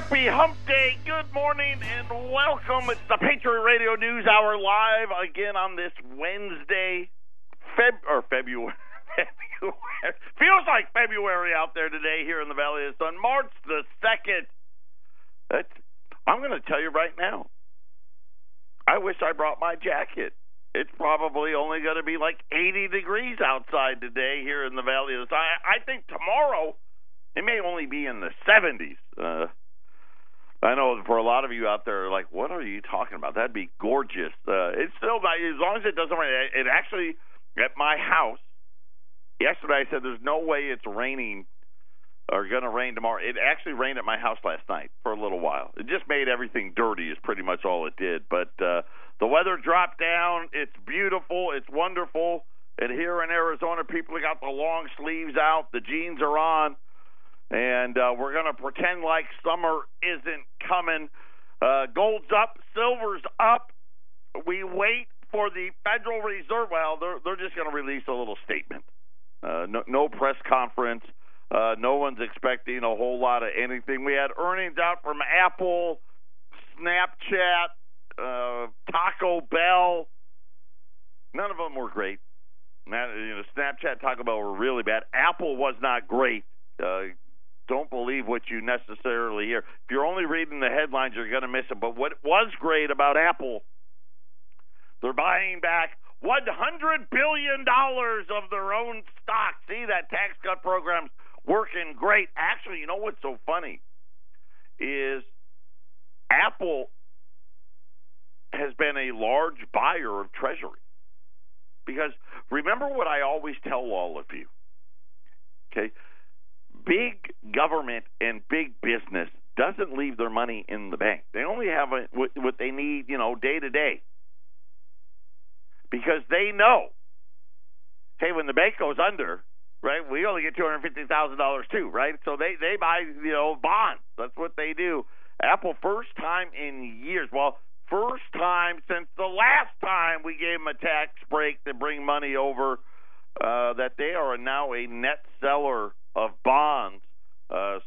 Happy Hump Day. Good morning and welcome. It's the Patriot Radio News Hour live again on this Wednesday, February. Feels like February out there today here in the Valley of the Sun. March the 2nd. I'm going to tell you right now, I wish I brought my jacket. It's probably only going to be like 80 degrees outside today here in the Valley of the Sun. I think tomorrow it may only be in the 70s. I know for a lot of you out there, like, what are you talking about? That'd be gorgeous. It's still not, as long as it doesn't rain. It actually, at my house, yesterday I said there's no way it's raining or going to rain tomorrow. It actually rained at my house last night for a little while. It just made everything dirty is pretty much all it did. But the weather dropped down. It's beautiful. It's wonderful. And here in Arizona, people got the long sleeves out. The jeans are on. And we're going to pretend like summer isn't coming. Gold's up. Silver's up. We wait for the Federal Reserve. Well, they're just going to release a little statement. No press conference. No one's expecting a whole lot of anything. We had earnings out from Apple, Snapchat, Taco Bell. None of them were great. Snapchat, Taco Bell were really bad. Apple was not great. Don't believe what you necessarily hear. If you're only reading the headlines, you're going to miss it. But what was great about Apple, they're buying back $100 billion of their own stock. See, that tax cut program's working great. Actually, you know what's so funny is Apple has been a large buyer of Treasury. Because remember what I always tell all of you, okay? Big government and big business doesn't leave their money in the bank. They only have what they need, day to day. Because they know, hey, when the bank goes under, right, we only get $250,000 too, right? So they buy, bonds. That's what they do. Apple, first time in years, first time since the last time we gave them a tax break to bring money over, that they are now a net seller of bonds,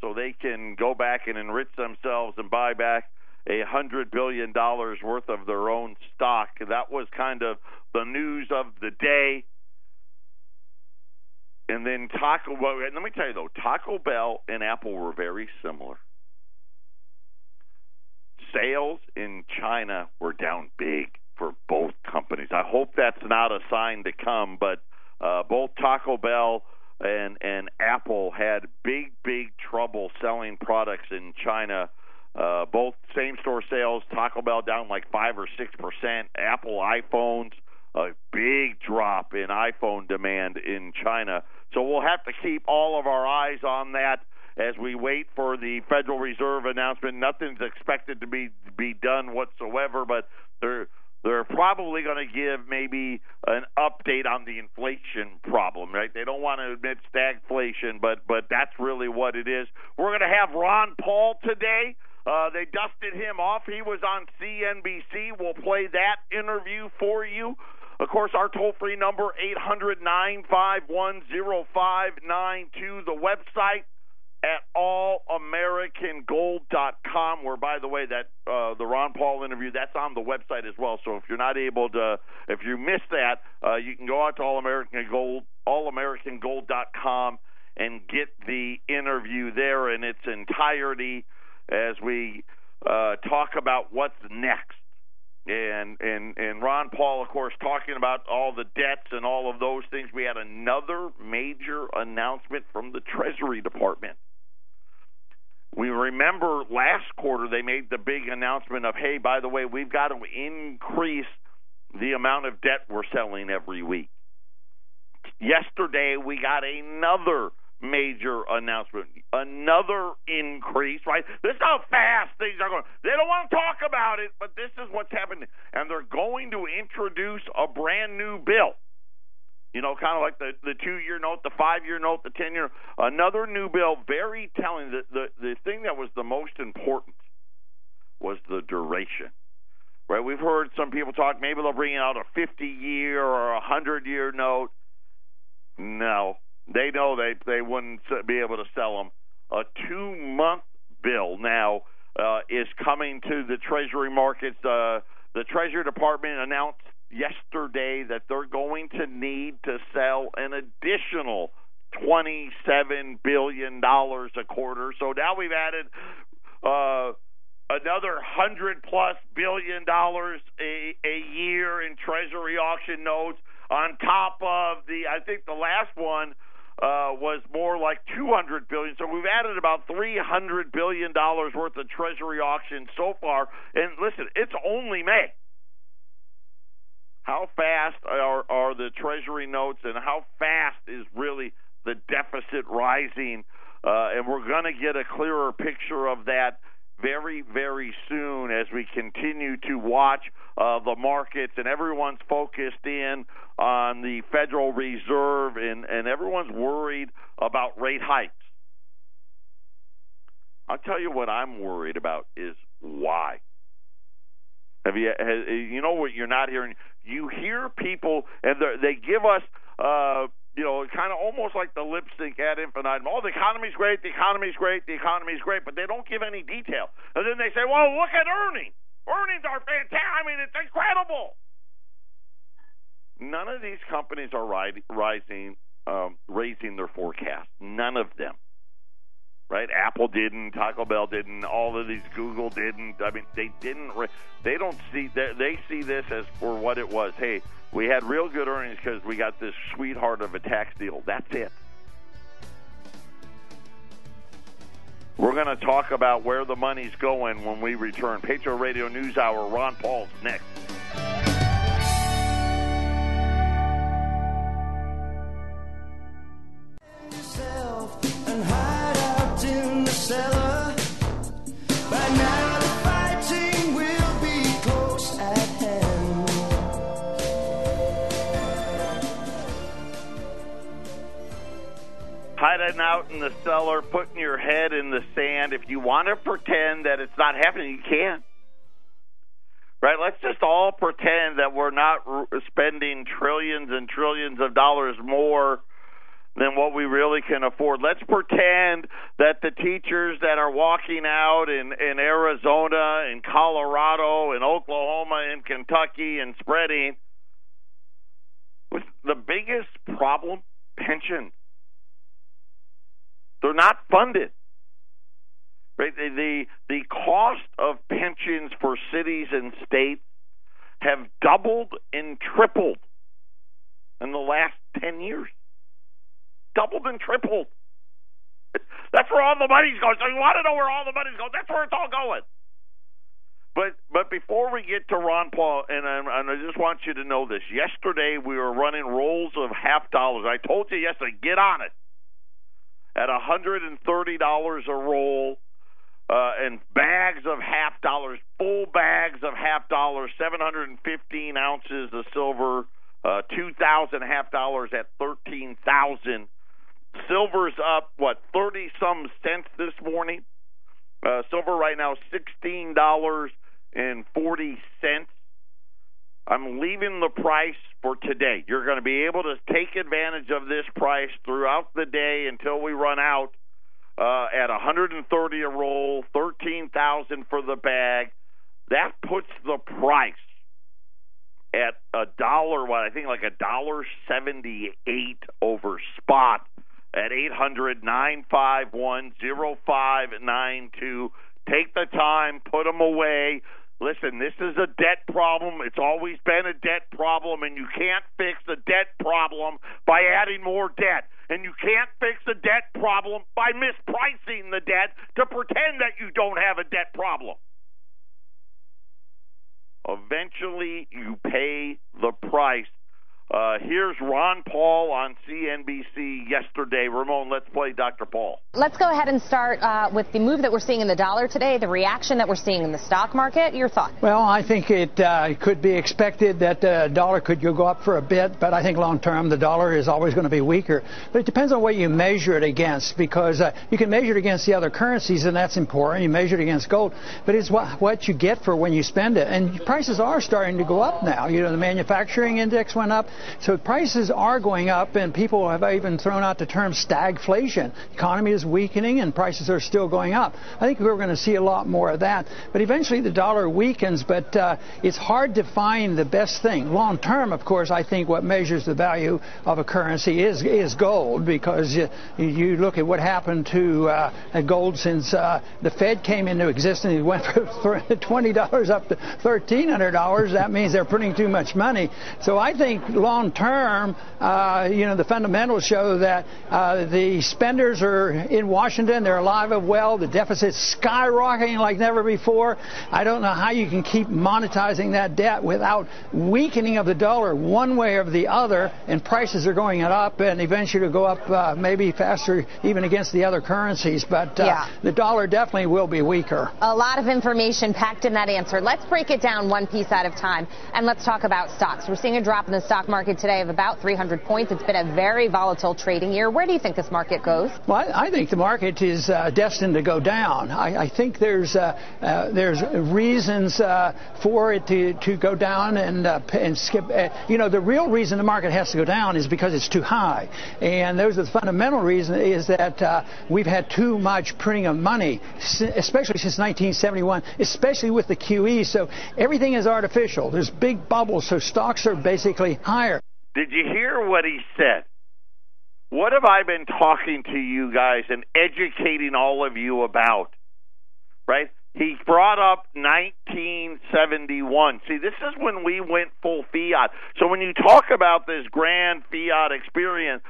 so they can go back and enrich themselves and buy back $100 billion worth of their own stock. That was kind of the news of the day. And then let me tell you though, Taco Bell and Apple were very similar. Sales in China were down big for both companies. I hope that's not a sign to come, but both Taco Bell and Apple had big trouble selling products in China. Both same-store sales, Taco Bell down like 5 or 6%. Apple iPhones, a big drop in iPhone demand in China. So we'll have to keep all of our eyes on that as we wait for the Federal Reserve announcement. Nothing's expected to be done whatsoever, but they're probably going to give maybe an update on the inflation problem, right? They don't want to admit stagflation, but that's really what it is. We're going to have Ron Paul today. They dusted him off. He was on CNBC. We'll play that interview for you. Of course, our toll-free number, 800-951-0592. The website at allamericangold.com, where, by the way, that the Ron Paul interview, that's on the website as well. So if you're not able to, if you missed that, you can go out to allamericangold.com and get the interview there in its entirety as we talk about what's next. And Ron Paul, of course, talking about all the debts and all of those things. We had another major announcement from the Treasury Department. We remember last quarter they made the big announcement of, hey, by the way, we've got to increase the amount of debt we're selling every week. Yesterday we got another major announcement, another increase, right? This is how fast things are going. They don't want to talk about it, but this is what's happening. And they're going to introduce a brand new bill. Kind of like the 2-year note, the 5-year note, the 10-year. Another new bill, very telling. The thing that was the most important was the duration. Right? We've heard some people talk, maybe they'll bring out a 50-year or a 100-year note. No. They know they wouldn't be able to sell them a 2-month bill. Now, is coming to the Treasury markets. The Treasury Department announced yesterday that they're going to need to sell an additional $27 billion a quarter. So now we've added another $100+ billion a year in Treasury auction notes on top of I think the last one was more like $200 billion. So we've added about $300 billion worth of Treasury auctions so far. And listen, it's only May. How fast are the Treasury notes, and how fast is really the deficit rising? And we're going to get a clearer picture of that very, very soon as we continue to watch the markets, and everyone's focused in on the Federal Reserve, and everyone's worried about rate hikes. I'll tell you what I'm worried about is why. You know what you're not hearing? You hear people, and they give us, kind of almost like the lipstick ad infinitum. Oh, the economy's great, the economy's great, the economy's great, but they don't give any detail. And then they say, well, look at earnings. Earnings are fantastic. I mean, it's incredible. None of these companies are raising their forecast. None of them. Right? Apple didn't, Taco Bell didn't, all of these, Google didn't. I mean, they didn't. They don't see. They see this as for what it was. Hey, we had real good earnings because we got this sweetheart of a tax deal. That's it. We're going to talk about where the money's going when we return. Patriot Radio News Hour. Ron Paul's next. Cellar. By now the fighting will be close at hand. Hiding out in the cellar, putting your head in the sand. If you want to pretend that it's not happening, you can. Right? Let's just all pretend that we're not spending trillions and trillions of dollars more than what we really can afford. Let's pretend that the teachers that are walking out in Arizona, in Colorado, in Oklahoma, in Kentucky, and spreading, with the biggest problem, pensions. They're not funded. Right? The cost of pensions for cities and states have doubled and tripled in the last 10 years. Doubled and tripled. That's where all the money's going. So you want to know where all the money's going? That's where it's all going. But before we get to Ron Paul, and I just want you to know this. Yesterday we were running rolls of $50. I told you yesterday, get on it. At $130 a roll, and bags of $50, full bags of $50, 715 ounces of silver, 2,000 $50 at 13,000. Silver's up, 30-some cents this morning. Silver right now, $16.40. I'm leaving the price for today. You're going to be able to take advantage of this price throughout the day until we run out at $130 a roll, $13,000 for the bag. That puts the price at $1, I think like $1.78 over spot at 800-951-0592. Take the time, put them away. Listen, this is a debt problem. It's always been a debt problem, and you can't fix a debt problem by adding more debt. And you can't fix a debt problem by mispricing the debt to pretend that you don't have a debt problem. Eventually, you pay the price. Here's Ron Paul on CNBC yesterday. Ramon, let's play Dr. Paul. Let's go ahead and start with the move that we're seeing in the dollar today, the reaction that we're seeing in the stock market. Your thoughts? Well, I think it could be expected that the dollar could go up for a bit, but I think long term the dollar is always going to be weaker. But it depends on what you measure it against, because you can measure it against the other currencies, and that's important. You measure it against gold, but it's what you get for when you spend it. And prices are starting to go up now. You know, the manufacturing index went up. So prices are going up, and people have even thrown out the term stagflation. The economy is weakening, and prices are still going up. I think we're going to see a lot more of that. But eventually the dollar weakens, but it's hard to find the best thing. Long term, of course, I think what measures the value of a currency is gold, because you look at what happened to gold since the Fed came into existence. It went from $20 up to $1,300. That means they're printing too much money. So I think long term, the fundamentals show that the spenders are in Washington. They're alive and well. The deficit's skyrocketing like never before. I don't know how you can keep monetizing that debt without weakening of the dollar one way or the other, and prices are going up, and eventually it'll go up maybe faster even against the other currencies. But the dollar definitely will be weaker. A lot of information packed in that answer. Let's break it down one piece at a time, and let's talk about stocks. We're seeing a drop in the stock market today of about 300 points. It's been a very volatile trading year. Where do you think this market goes? Well, I think the market is destined to go down. I think there's reasons for it to go down and skip. The real reason the market has to go down is because it's too high, and those are the fundamental reason is that we've had too much printing of money, especially since 1971, especially with the QE. So everything is artificial. There's big bubbles, so stocks are basically higher. Did you hear what he said? What have I been talking to you guys and educating all of you about? Right? He brought up 1971. See, this is when we went full fiat. So when you talk about this grand fiat experiment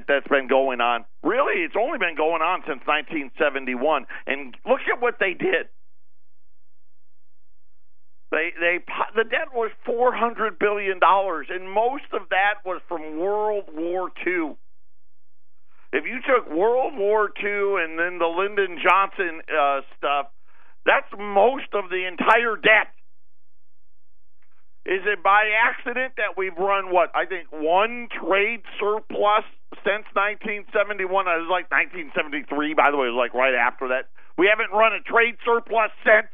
that's been going on, really it's only been going on since 1971. And look at what they did. The debt was $400 billion, and most of that was from World War II. If you took World War II and then the Lyndon Johnson stuff, that's most of the entire debt. Is it by accident that we've run, I think one trade surplus since 1971? It was like 1973, by the way, it was like right after that. We haven't run a trade surplus since.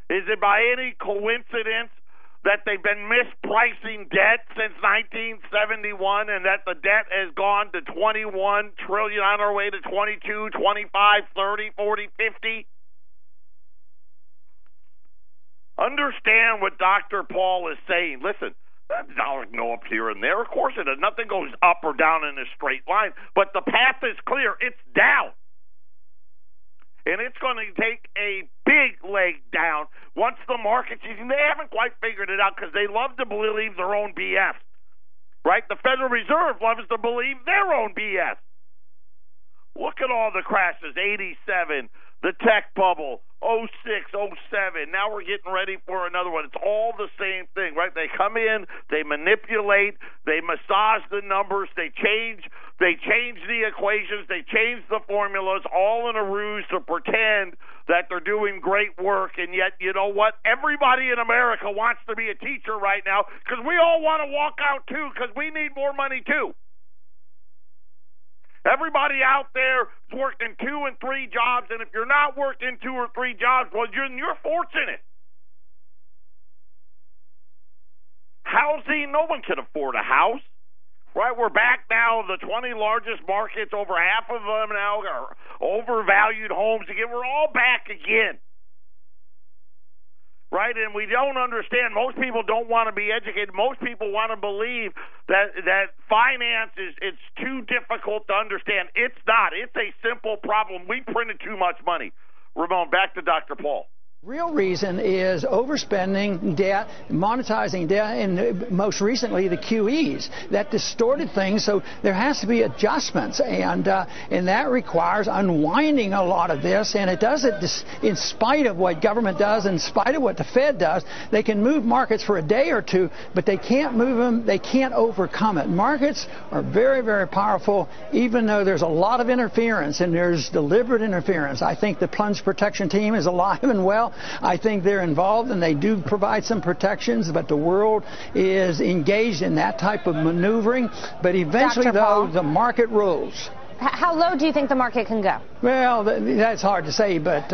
Is it by any coincidence that they've been mispricing debt since 1971 and that the debt has gone to $21 trillion on our way to 22, 25, 30, 40, 50? Understand what Dr. Paul is saying. Listen, that dollar can go up here and there. Of course it does. Nothing goes up or down in a straight line. But the path is clear. It's down. And it's going to take a big leg down once the markets, they haven't quite figured it out because they love to believe their own BS. Right? The Federal Reserve loves to believe their own BS. Look at all the crashes, 87, the tech bubble, 06, 07. Now we're getting ready for another one. It's all the same thing, right? They come in, they manipulate, they massage the numbers, they change the equations, they change the formulas, all in a ruse to pretend that they're doing great work. And yet, you know what? Everybody in America wants to be a teacher right now because we all want to walk out too because we need more money too. Everybody out there is working 2 and 3 jobs, and if you're not working 2 or 3 jobs, well, you're fortunate. Housing, no one can afford a house. Right, we're back now. The 20 largest markets, over half of them now are overvalued homes again. We're all back again. Right, and we don't understand. Most people don't want to be educated. Most people want to believe that finance it's too difficult to understand. It's not. It's a simple problem. We printed too much money. Ramon, back to Dr. Paul. Real reason is overspending debt, monetizing debt, and most recently the QEs. That distorted things, so there has to be adjustments, and that requires unwinding a lot of this, and it does it in spite of what government does, in spite of what the Fed does. They can move markets for a day or two, but they can't move them, they can't overcome it. Markets are very, very powerful, even though there's a lot of interference, and there's deliberate interference. I think the plunge protection team is alive and well. I think they're involved, and they do provide some protections, but the world is engaged in that type of maneuvering. But eventually, though, the market rules. How low do you think the market can go? Well, that's hard to say, but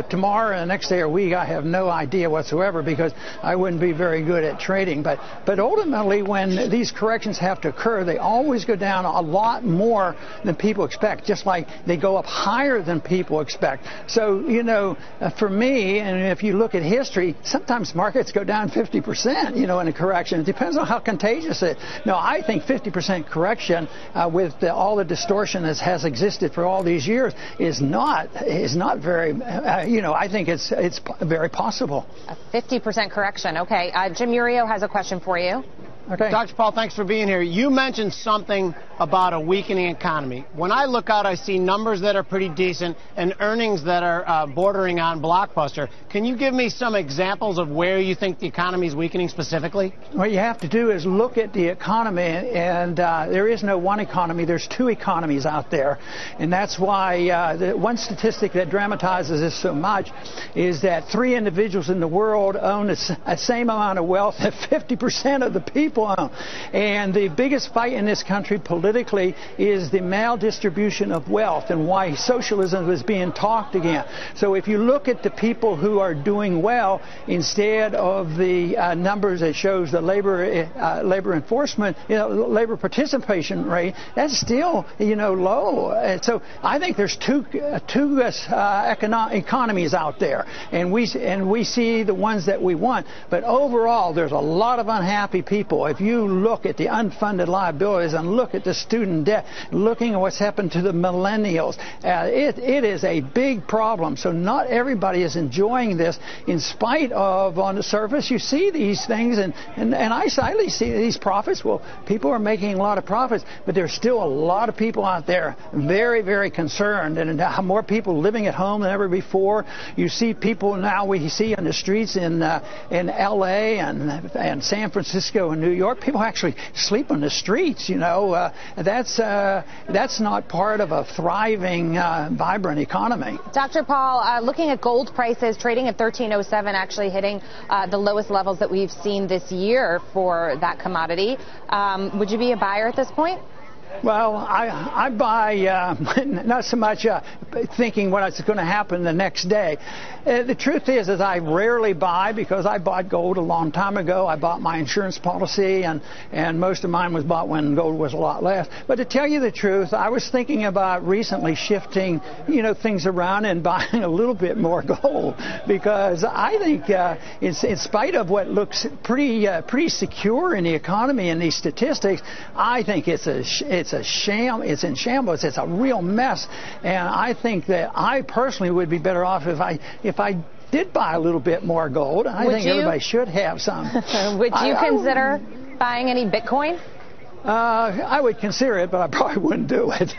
tomorrow and the next day or week, I have no idea whatsoever because I wouldn't be very good at trading. But ultimately, when these corrections have to occur, they always go down a lot more than people expect, just like they go up higher than people expect. So, for me, and if you look at history, sometimes markets go down 50%, in a correction. It depends on how contagious it is. No, I think 50% correction with all the distortion that has existed for all these years is not very, I think it's very possible. A 50% correction. Okay. Jim Murio has a question for you. Okay. Dr. Paul, thanks for being here. You mentioned something about a weakening economy. When I look out, I see numbers that are pretty decent and earnings that are bordering on blockbuster. Can you give me some examples of where you think the economy is weakening specifically? What you have to do is look at the economy, and there is no one economy. There's two economies out there. And that's why the one statistic that dramatizes this so much is that 3 individuals in the world own the same amount of wealth that 50% of the people own. And the biggest fight in this country politically is the maldistribution of wealth and why socialism is being talked again. So if you look at the people who are doing well instead of the numbers that shows the labor enforcement, labor participation rate, that's still low. And so I think there's two economies out there, and we see the ones that we want. But overall, there's a lot of unhappy people. If you look at the unfunded liabilities and look at the student debt, looking at what's happened to the millennials, it is a big problem. So not everybody is enjoying this in spite of, on the surface, you see these things, and I slightly see these profits. Well, people are making a lot of profits, but there's still a lot of people out there very, very concerned, and more people living at home than ever before. You see people now we see on the streets in L.A. and San Francisco and New York. People actually sleep on the streets. That's not part of a thriving, vibrant economy. Dr. Paul, looking at gold prices trading at 1307, actually hitting the lowest levels that we've seen this year for that commodity. Would you be a buyer at this point? Well, I buy not so much thinking what's going to happen the next day. The truth is I rarely buy because I bought gold a long time ago. I bought my insurance policy, and most of mine was bought when gold was a lot less. But to tell you the truth, I was thinking about recently shifting, things around and buying a little bit more gold because I think in spite of what looks pretty secure in the economy and these statistics, I think it's a sham. It's in shambles. It's a real mess. And I think that I personally would be better off if I did buy a little bit more gold. And I think everybody should have some. Would you consider buying any Bitcoin? I would consider it, but I probably wouldn't do it.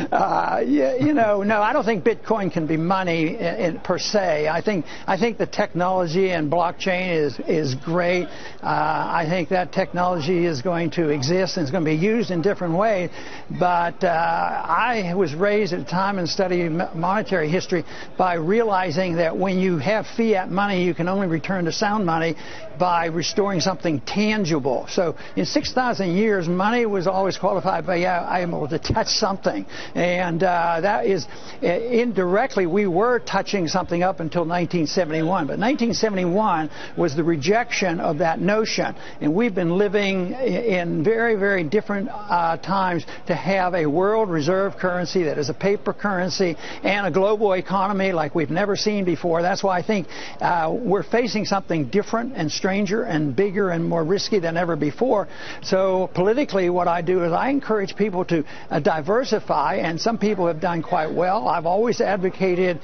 No, I don't think Bitcoin can be money per se. I think the technology and blockchain is great. I think that technology is going to exist and it's going to be used in different ways. But I was raised at a time and studied monetary history by realizing that when you have fiat money, you can only return to sound money by restoring something tangible. So in 6,000 years, money was always qualified by I'm able to touch something. And that is indirectly, we were touching something up until 1971. But 1971 was the rejection of that notion. And we've been living in very, very different times to have a world reserve currency that is a paper currency and a global economy like we've never seen before. That's why I think we're facing something different and stranger and bigger and more risky than ever before. So politically, what I do is I encourage people to diversify, and some people have done quite well. I've always advocated,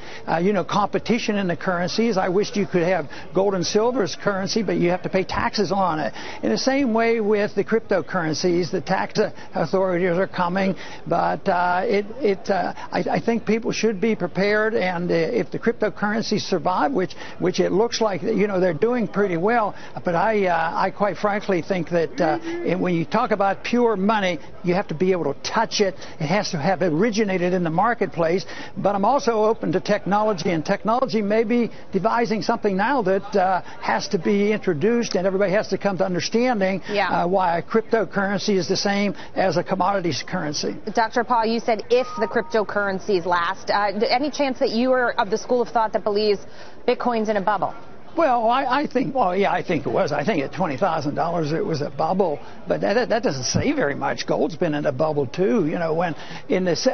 competition in the currencies. I wished you could have gold and silver as currency, but you have to pay taxes on it. In the same way with the cryptocurrencies, the tax authorities are coming, but I think people should be prepared, and if the cryptocurrencies survive, which it looks like they're doing pretty well. But I quite frankly think that when you talk about pure money, you have to be able to touch it. It has to have originated in the marketplace. But I'm also open to technology, and technology may be devising something now that has to be introduced, and everybody has to come to understanding why a cryptocurrency is the same as a commodities currency. Dr. Paul, you said if the cryptocurrencies last, any chance that you are of the school of thought that believes Bitcoin's in a bubble? Well, I think it was. I think at $20,000 it was a bubble, but that doesn't say very much. Gold's been in a bubble too, when in this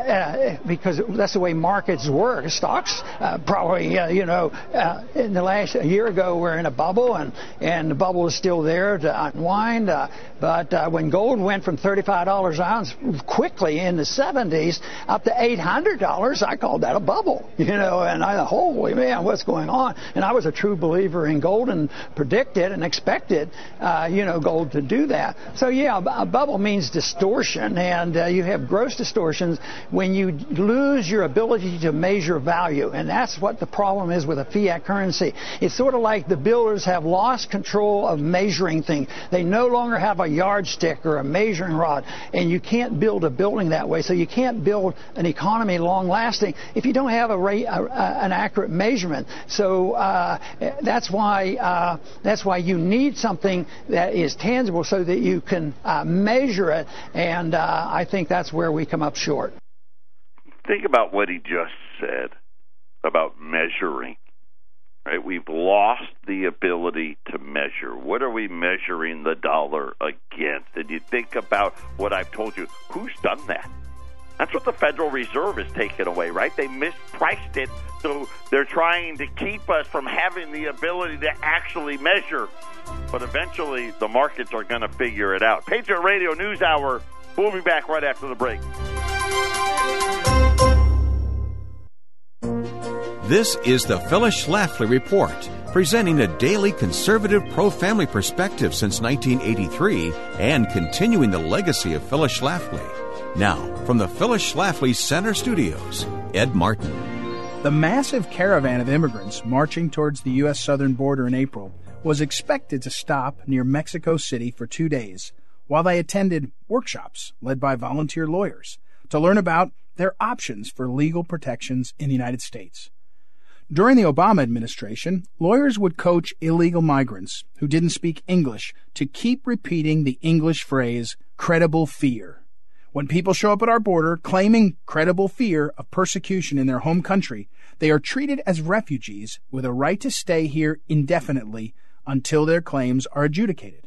because that's the way markets work. Stocks probably in the last year ago were in a bubble, and the bubble is still there to unwind. But when gold went from $35 an ounce quickly in the 70s up to $800, I called that a bubble, and I thought, holy man, what's going on? And I was a true believer in gold and predicted and expected, gold to do that. So, a bubble means distortion, and you have gross distortions when you lose your ability to measure value, and that's what the problem is with a fiat currency. It's sort of like the builders have lost control of measuring things. They no longer have a yardstick or a measuring rod, and you can't build a building that way. So you can't build an economy long-lasting if you don't have an accurate measurement. So that's why you need something that is tangible so that you can measure it, and I think that's where we come up short. Think about what he just said about measuring. Right? We've lost the ability to measure. What are we measuring the dollar against? And you think about what I've told you. Who's done that? That's what the Federal Reserve has taken away, right? They mispriced it, so they're trying to keep us from having the ability to actually measure. But eventually, the markets are going to figure it out. Patriot Radio News Hour. We'll be back right after the break. This is the Phyllis Schlafly Report, presenting a daily conservative pro-family perspective since 1983 and continuing the legacy of Phyllis Schlafly. Now, from the Phyllis Schlafly Center Studios, Ed Martin. The massive caravan of immigrants marching towards the U.S. southern border in April was expected to stop near Mexico City for 2 days while they attended workshops led by volunteer lawyers to learn about their options for legal protections in the United States. During the Obama administration, lawyers would coach illegal migrants who didn't speak English to keep repeating the English phrase, credible fear. When people show up at our border claiming credible fear of persecution in their home country, they are treated as refugees with a right to stay here indefinitely until their claims are adjudicated.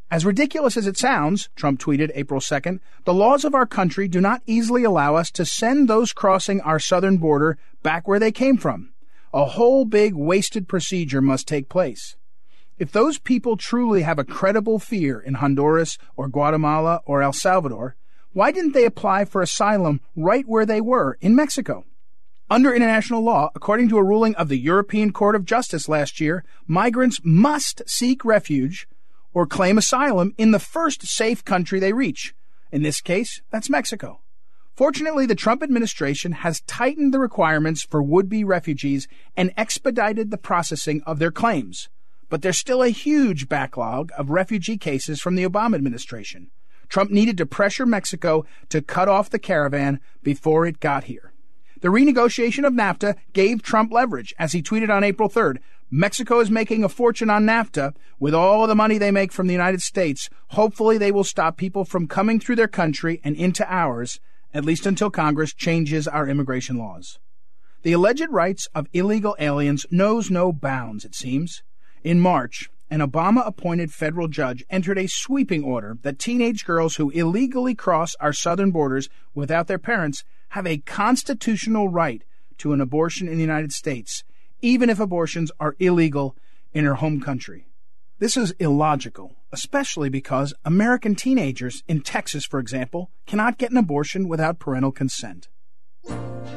As ridiculous as it sounds, Trump tweeted April 2nd, the laws of our country do not easily allow us to send those crossing our southern border back where they came from. A whole big wasted procedure must take place. If those people truly have a credible fear in Honduras or Guatemala or El Salvador, why didn't they apply for asylum right where they were in Mexico? Under international law, according to a ruling of the European Court of Justice last year, migrants must seek refuge or claim asylum in the first safe country they reach. In this case, that's Mexico. Fortunately, the Trump administration has tightened the requirements for would-be refugees and expedited the processing of their claims. But there's still a huge backlog of refugee cases from the Obama administration. Trump needed to pressure Mexico to cut off the caravan before it got here. The renegotiation of NAFTA gave Trump leverage, as he tweeted on April 3rd. Mexico is making a fortune on NAFTA. With all of the money they make from the United States, hopefully they will stop people from coming through their country and into ours, at least until Congress changes our immigration laws. The alleged rights of illegal aliens knows no bounds, it seems. In March, an Obama-appointed federal judge entered a sweeping order that teenage girls who illegally cross our southern borders without their parents have a constitutional right to an abortion in the United States, even if abortions are illegal in her home country. This is illogical, especially because American teenagers in Texas, for example, cannot get an abortion without parental consent.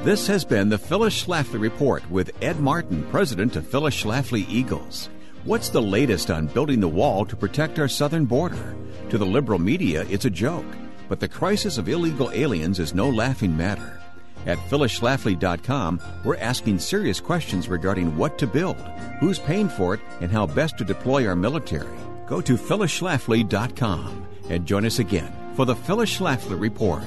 This has been the Phyllis Schlafly Report with Ed Martin, president of Phyllis Schlafly Eagles. What's the latest on building the wall to protect our southern border? To the liberal media, it's a joke, but the crisis of illegal aliens is no laughing matter. At PhyllisSchlafly.com, we're asking serious questions regarding what to build, who's paying for it, and how best to deploy our military. Go to PhyllisSchlafly.com and join us again for the Phyllis Schlafly Report.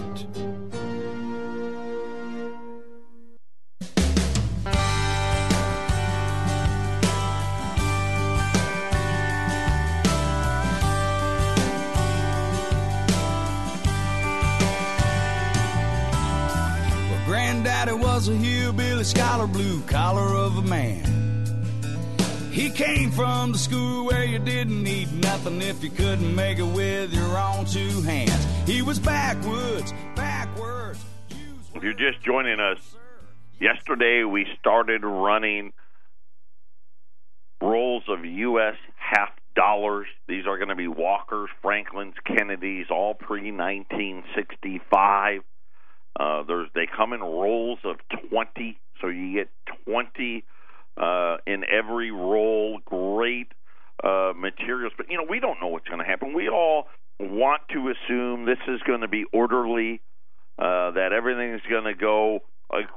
Granddaddy was a hillbilly scholar, blue collar of a man. He came from the school where you didn't need nothing if you couldn't make it with your own two hands. He was backwards. If you're just joining us, yesterday we started running rolls of U.S. half dollars. These are going to be Walkers, Franklins, Kennedys, all pre-1965. They come in rolls of 20, so you get 20 in every roll. Great materials, but we don't know what's going to happen. We all want to assume this is going to be orderly, that everything is going to go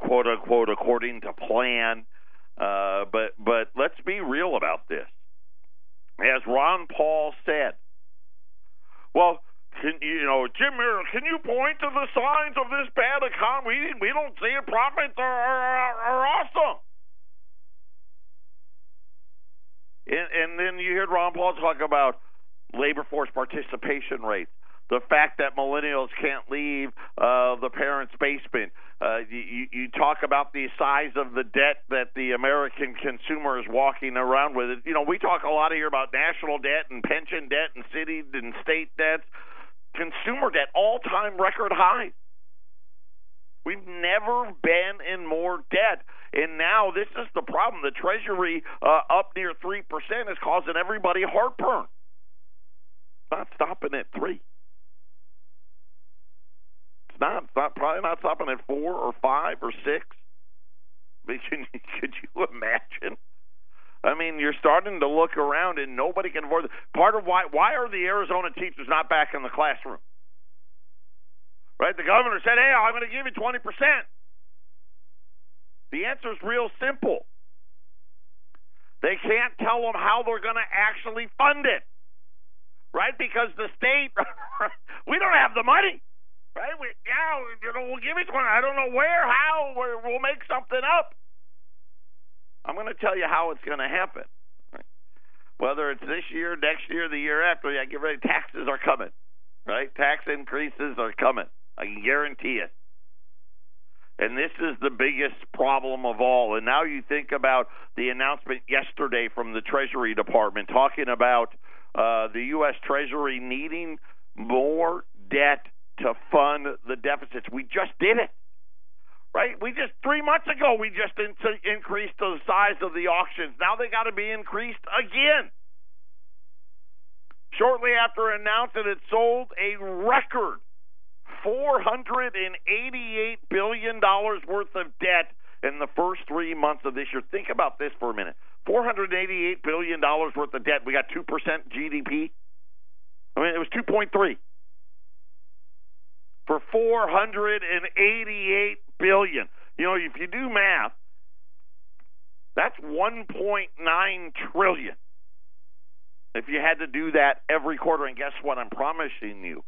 quote unquote according to plan. But let's be real about this. As Ron Paul said, well, Jim Miller, can you point to the signs of this bad economy? We don't see it. Profits are awesome. And then you hear Ron Paul talk about labor force participation rates, the fact that millennials can't leave the parents' basement. You talk about the size of the debt that the American consumer is walking around with. We talk a lot here about national debt and pension debt and city and state debts. Consumer debt, all-time record high. We've never been in more debt. And now this is the problem. The Treasury up near 3% is causing everybody heartburn. It's not stopping at 3. It's not probably not stopping at 4 or 5 or 6. But could you imagine? I mean, you're starting to look around and nobody can afford it. Part of why are the Arizona teachers not back in the classroom? Right? The governor said, hey, I'm going to give you 20%. The answer is real simple. They can't tell them how they're going to actually fund it. Right? Because the state, we don't have the money. Right? We'll give you 20. I don't know where, how, we'll make something up. I'm going to tell you how it's going to happen. Right? Whether it's this year, next year, the year after, get ready. Taxes are coming. Right? Tax increases are coming. I can guarantee it. And this is the biggest problem of all. And now you think about the announcement yesterday from the Treasury Department talking about the U.S. Treasury needing more debt to fund the deficits. We just did it. Right? 3 months ago, we just increased the size of the auctions. Now they got to be increased again. Shortly after announcing it sold a record $488 billion worth of debt in the first 3 months of this year. Think about this for a minute. $488 billion worth of debt. We got 2% GDP. I mean, it was 2.3. For $488 billion. If you do math, that's $1.9 trillion. If you had to do that every quarter, and guess what? I'm promising you,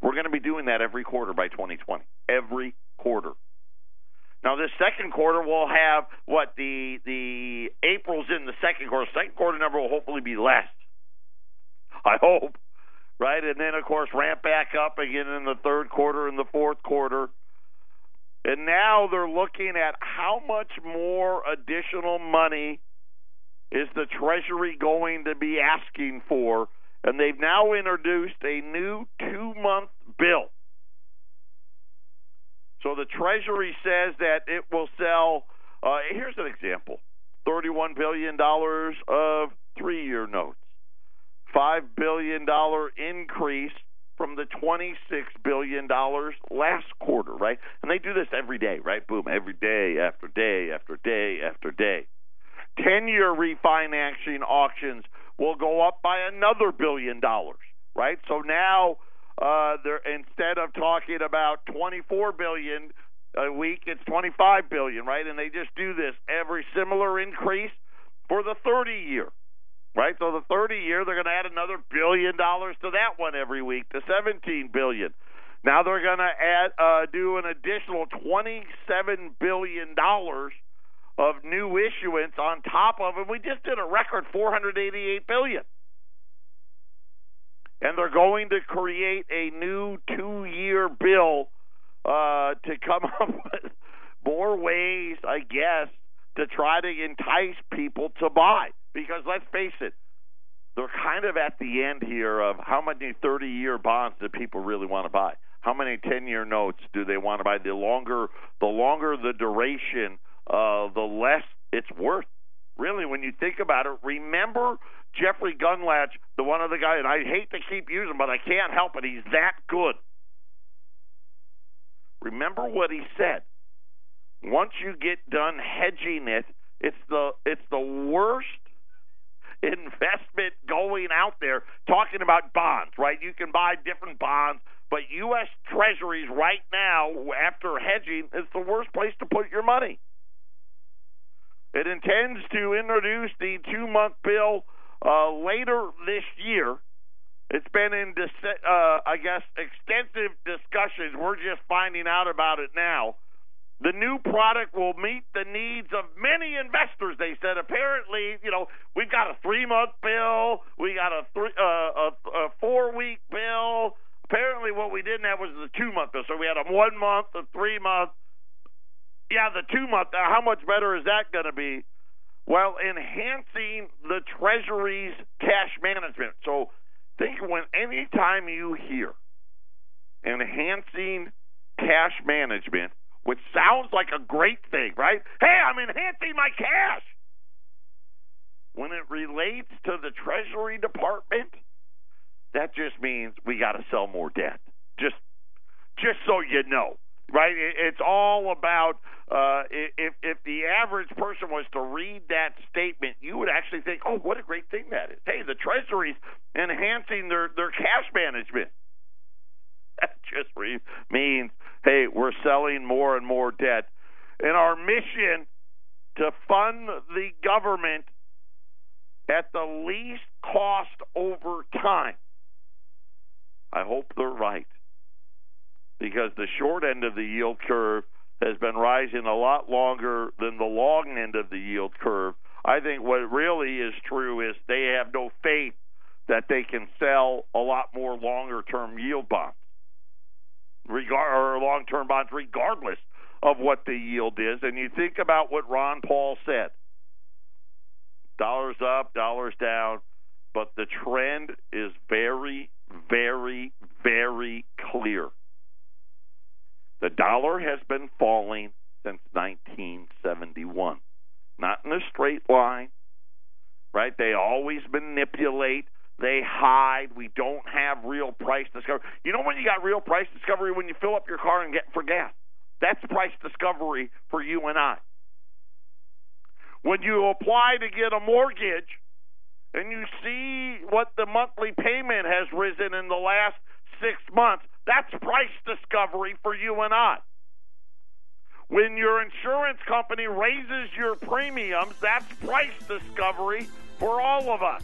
we're going to be doing that every quarter by 2020. Every quarter. Now, this second quarter will have the April's in the second quarter. Second quarter number will hopefully be less. I hope. Right? And then, of course, ramp back up again in the third quarter and the fourth quarter. And now they're looking at how much more additional money is the Treasury going to be asking for. And they've now introduced a new 2-month bill. So the Treasury says that it will sell, here's an example, $31 billion of 3-year notes. $5 billion increase from the $26 billion last quarter, right? And they do this every day, right? Boom, every day after day after day after day. 10-year refinancing auctions will go up by another $1 billion, right? So now they're instead of talking about $24 billion a week, it's $25 billion, right? And they just do this every similar increase for the 30-year. right? So the 30-year, they're going to add another $1 billion to that one every week, to $17 billion. Now they're going to do an additional $27 billion of new issuance on top of it. We just did a record $488 billion. And they're going to create a new 2-year bill to come up with more ways, I guess, to try to entice people to buy. Because let's face it, they're kind of at the end here of how many 30-year bonds do people really want to buy? How many 10-year notes do they want to buy? The longer the duration, the less it's worth. Really, when you think about it, remember Jeffrey Gundlach, the one other guy, and I hate to keep using him, but I can't help it. He's that good. Remember what he said. Once you get done hedging it, it's the worst investment going out there, talking about bonds, right? You can buy different bonds, but U.S. Treasuries right now, after hedging, is the worst place to put your money. It intends to introduce the 2-month bill later this year. It's been in, extensive discussions. We're just finding out about it now. The new product will meet the needs of many investors, they said. Apparently, we've got a 3-month bill. We got a 4-week bill. Apparently what we didn't have was the 2-month bill. So we had a 1-month, a 3-month. Yeah, the 2-month. How much better is that going to be? Well, enhancing the Treasury's cash management. So think anytime you hear enhancing cash management, which sounds like a great thing, right? Hey, I'm enhancing my cash. When it relates to the Treasury Department, that just means we got to sell more debt. Just so you know, right? It's all about if the average person was to read that statement, you would actually think, oh, what a great thing that is. Hey, the Treasury's enhancing their cash management. That just means, hey, we're selling more and more debt. And our mission to fund the government at the least cost over time. I hope they're right, because the short end of the yield curve has been rising a lot longer than the long end of the yield curve. I think what really is true is they have no faith that they can sell a lot more longer-term yield bonds. Or long-term bonds, regardless of what the yield is. And you think about what Ron Paul said. Dollars up, dollars down, but the trend is very, very, very clear. The dollar has been falling since 1971. Not in a straight line, right? They always manipulate. They hide. We don't have real price discovery. You know when you got real price discovery? When you fill up your car and get for gas. That's price discovery for you and I. When you apply to get a mortgage and you see what the monthly payment has risen in the last 6 months, that's price discovery for you and I. When your insurance company raises your premiums, that's price discovery for all of us.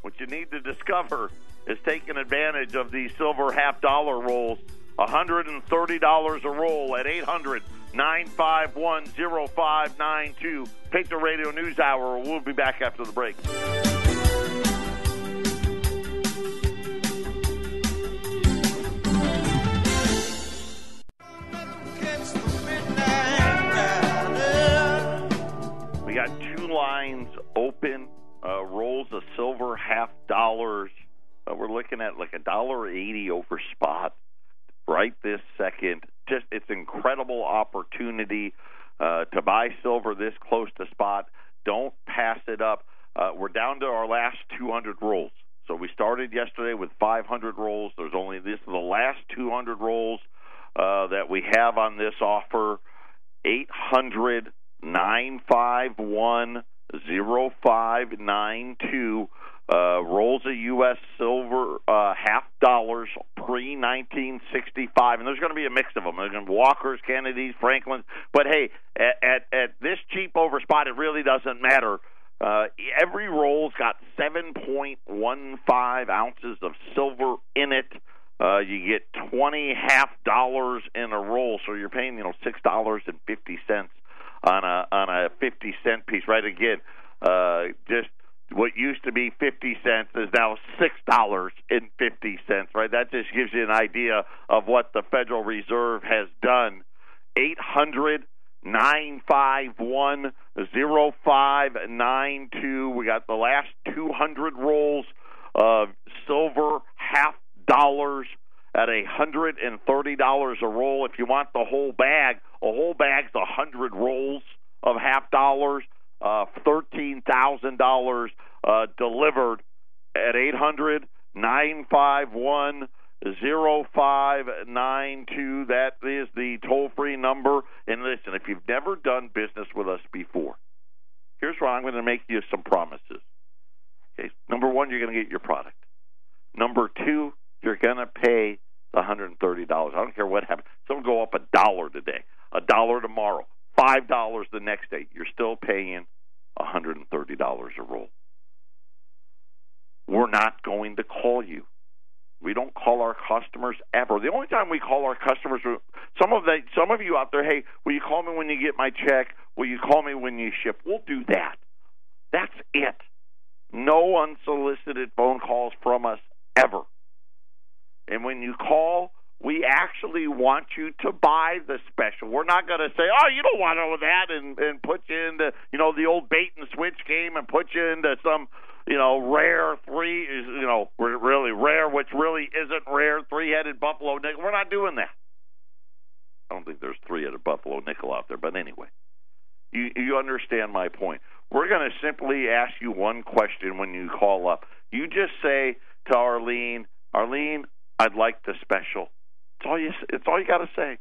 What you need to discover is taking advantage of these silver half-dollar rolls, $130 a roll at 800-951-0592. Patriot Radio News Hour. We'll be back after the break. We got 2 lines open. Rolls of silver $half. We're looking at like $1.80 over spot right this second. Just it's incredible opportunity to buy silver this close to spot. Don't pass it up. We're down to our last 200 rolls. So we started yesterday with 500 rolls. This is the last 200 rolls that we have on this offer. 800-951-0592. rolls of U.S. silver $half pre-1965, and there's going to be a mix of them. There's going to be Walkers, Kennedys, Franklins. But, hey, at this cheap over spot, it really doesn't matter. Every roll's got 7.15 ounces of silver in it. You get 20 $half in a roll, so you're paying $6.50 on a 50-cent piece. Right, again, just what used to be 50 cents is now $6.50. Right, that just gives you an idea of what the Federal Reserve has done. 800-951-0592. We got the last 200 rolls of silver $half at $130 a roll. If you want the whole bag, a whole bag's 100 rolls of $half, $13,000 delivered at 800-951-0592. That is the toll-free number. And listen, if you've never done business with us before, here's where I'm going to make you some promises. Okay, number one, you're going to get your product. Number two, you're going to pay the $130. I don't care what happens. Some go up $1 today, $1 tomorrow, $5 the next day. You're still paying $130 a roll. We're not going to call you. We don't call our customers ever. The only time we call our customers, some of you out there, hey, will you call me when you get my check? Will you call me when you ship? We'll do that. That's it. No unsolicited phone calls from us ever. And when you call, we actually want you to buy the special. We're not going to say, oh, you don't want all of that, and put you into, the old bait and switch game and put you into some, rare really rare, which really isn't rare, three-headed buffalo nickel. We're not doing that. I don't think there's three-headed buffalo nickel out there, but anyway, you understand my point. We're going to simply ask you one question when you call up. You just say to Arlene, I'd like the special. It's all you got to say.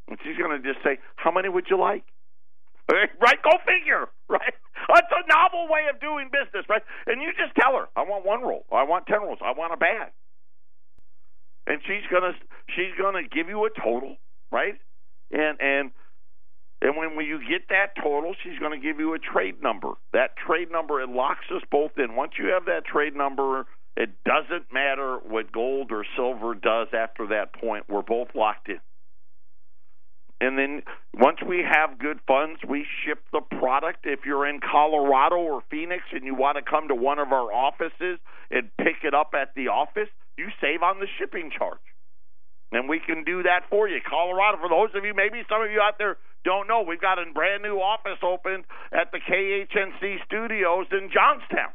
And she's going to just say, how many would you like? Right? Go figure. Right? That's a novel way of doing business, right? And you just tell her, I want 1 roll. I want 10 rolls. I want a bag. And she's gonna give you a total, right? And when you get that total, she's going to give you a trade number. That trade number, it locks us both in. Once you have that trade number, it doesn't matter what gold or silver does after that point. We're both locked in. And then once we have good funds, we ship the product. If you're in Colorado or Phoenix and you want to come to one of our offices and pick it up at the office, you save on the shipping charge. And we can do that for you. Colorado, for those of you, maybe some of you out there don't know, we've got a brand new office opened at the KHNC studios in Johnstown.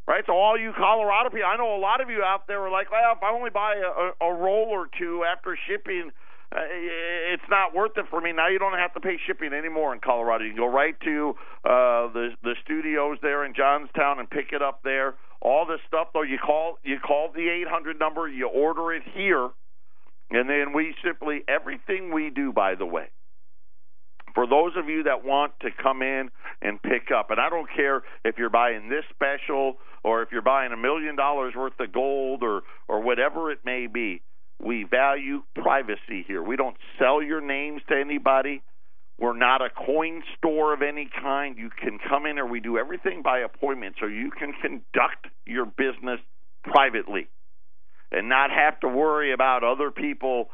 Right, so all you Colorado people, I know a lot of you out there are like, well, if I only buy a roll or two after shipping, it's not worth it for me. Now you don't have to pay shipping anymore in Colorado. You can go right to the studios there in Johnstown and pick it up there. All this stuff, though, you call the 800 number, you order it here, and then we simply, everything we do, by the way, for those of you that want to come in and pick up, and I don't care if you're buying this special or if you're buying $1 million worth of gold or whatever it may be, we value privacy here. We don't sell your names to anybody. We're not a coin store of any kind. You can come in, or we do everything by appointment, so you can conduct your business privately and not have to worry about other people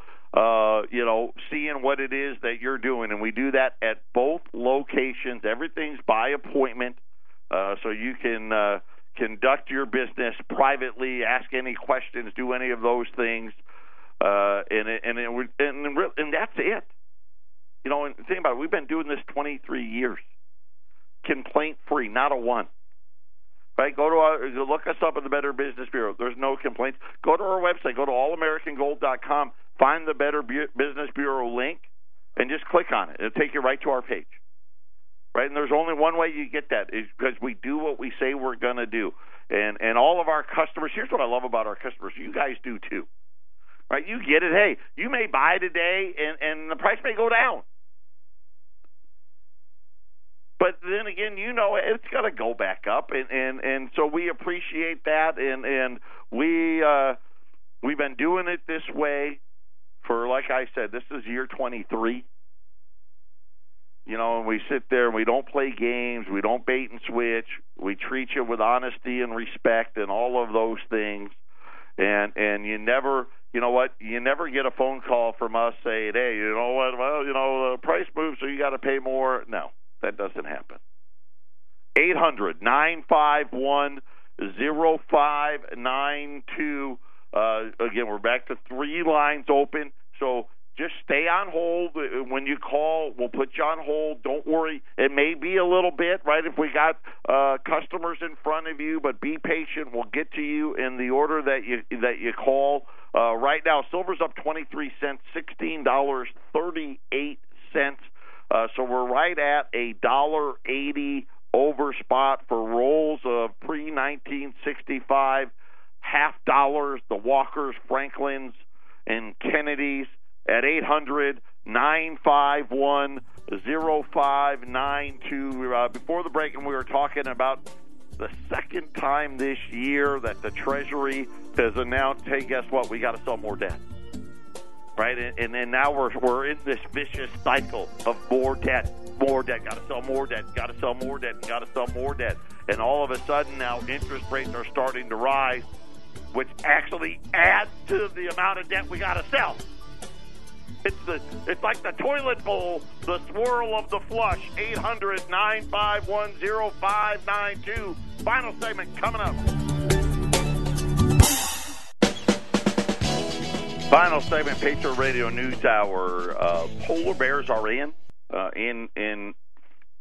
seeing what it is that you're doing. And we do that at both locations. Everything's by appointment, so you can conduct your business privately, ask any questions, do any of those things, and that's it. And think about it. We've been doing this 23 years, complaint-free, not a one. Right? Look us up at the Better Business Bureau. There's no complaints. Go to our website. Go to allamericangold.com. Find the Better Business Bureau link and just click on it. It'll take you right to our page. Right? And there's only one way you get that, is because we do what we say we're going to do. And all of our customers, here's what I love about our customers. You guys do too. Right? You get it. Hey, you may buy today and the price may go down. But then again, it's got to go back up, and so we appreciate that, and we've been doing it this way for, like I said, this is year 23. And we sit there and we don't play games, we don't bait and switch, we treat you with honesty and respect and all of those things, and you never. You know what? You never get a phone call from us saying, hey, you know what? Well, the price moves, so you got to pay more. No, that doesn't happen. 800-951-0592. Again, we're back to 3 lines open. So just stay on hold. When you call, we'll put you on hold. Don't worry. It may be a little bit, right, if we got customers in front of you, but be patient. We'll get to you in the order that you call. Right now, silver's up 23 cents, $16.38. So we're right at $1.80 over spot for rolls of pre-1965 half dollars, the Walkers, Franklins, and Kennedys at 800-951-0592. Before the break, and we were talking about the second time this year that the Treasury has announced, hey, guess what? We got to sell more debt, right? And then now we're in this vicious cycle of more debt. Got to sell more debt. Got to sell more debt. Got to sell more debt. And all of a sudden now interest rates are starting to rise, which actually adds to the amount of debt we got to sell. It's like the toilet bowl, the swirl of the flush. 800-951-0592. Final segment coming up. Final segment, Patriot Radio News Hour. Polar bears are in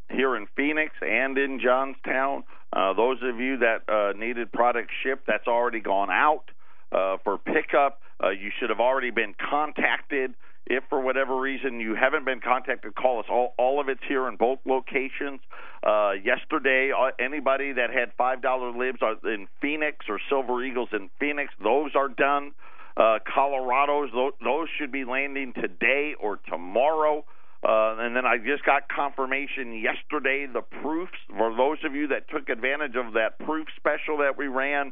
here in Phoenix and in Johnstown. Those of you that needed product shipped, that's already gone out for pickup. You should have already been contacted. If for whatever reason you haven't been contacted, call us. All of it's here in both locations. Yesterday, anybody that had $5 libs in Phoenix or Silver Eagles in Phoenix, those are done. Colorado's, those should be landing today or tomorrow. And then I just got confirmation yesterday, the proofs, for those of you that took advantage of that proof special that we ran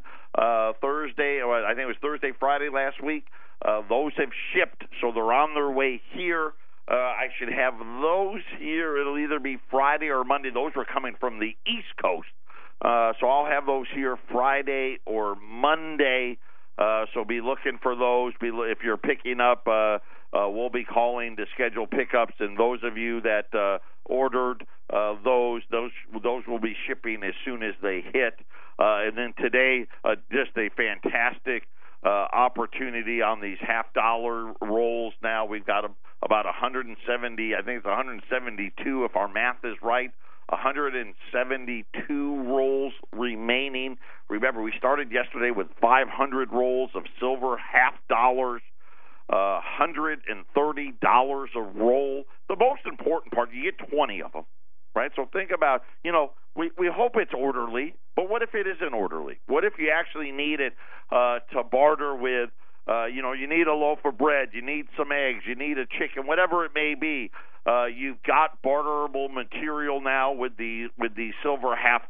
Thursday, or I think it was Thursday, Friday last week, those have shipped, so they're on their way here. I should have those here. It'll either be Friday or Monday. Those were coming from the East Coast. So I'll have those here Friday or Monday. So be looking for those. If you're picking up, we'll be calling to schedule pickups. And those of you that ordered those will be shipping as soon as they hit. And then today, just a fantastic opportunity on these $half rolls. Now we've got about 170, I think it's 172 if our math is right, 172 rolls remaining. Remember, we started yesterday with 500 rolls of silver $half, $130 a roll. The most important part, you get 20 of them, right? So think about, we hope it's orderly, but what if it isn't orderly? What if you actually need it to barter with, you need a loaf of bread, you need some eggs, you need a chicken, whatever it may be. You've got barterable material now with the silver $half.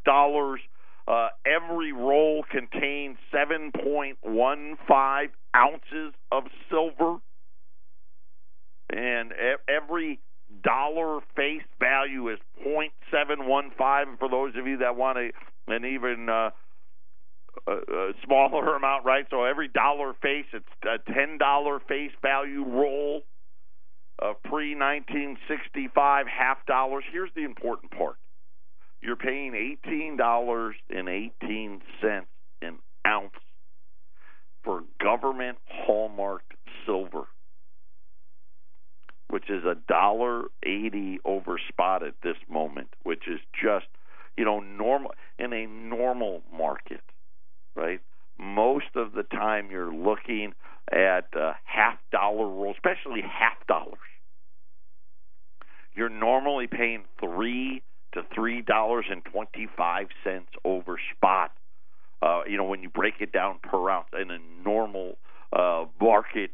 Every roll contains 7.15 ounces of silver, and every dollar face value is 0.715. For those of you that want an even smaller amount, right? So every dollar face, it's a $10 face value roll of pre-1965 $half. Here's the important part. You're paying $18.18 an ounce for government hallmarked silver, which is $1.80 over spot at this moment, which is just, normal in a normal market, right? Most of the time you're looking at $half rolls, especially $half. You're normally paying $3 to $3.25 over spot. When you break it down per ounce in a normal market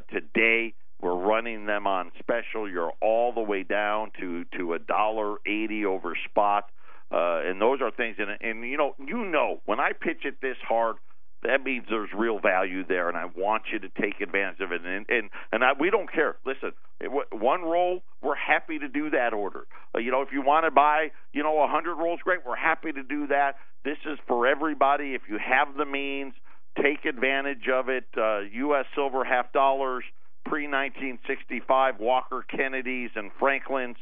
today, we're running them on special. You're all the way down to $1.80 over spot. And those are things, and you know, when I pitch it this hard, that means there's real value there, and I want you to take advantage of it. And we don't care. Listen, one roll, we're happy to do that order. If you want to buy, 100 rolls, great. We're happy to do that. This is for everybody. If you have the means, take advantage of it. U.S. silver $half, pre-1965 Walker Kennedys and Franklins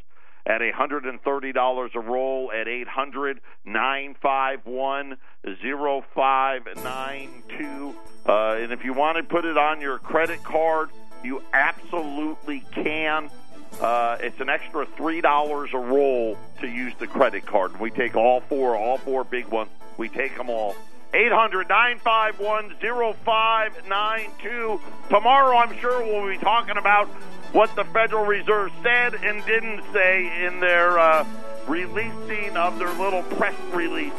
at $130 a roll at 800-951-0592. And if you want to put it on your credit card, you absolutely can. It's an extra $3 a roll to use the credit card. We take all four big ones. We take them all. 800-951-0592. Tomorrow, I'm sure we'll be talking about what the Federal Reserve said and didn't say in their releasing of their little press release.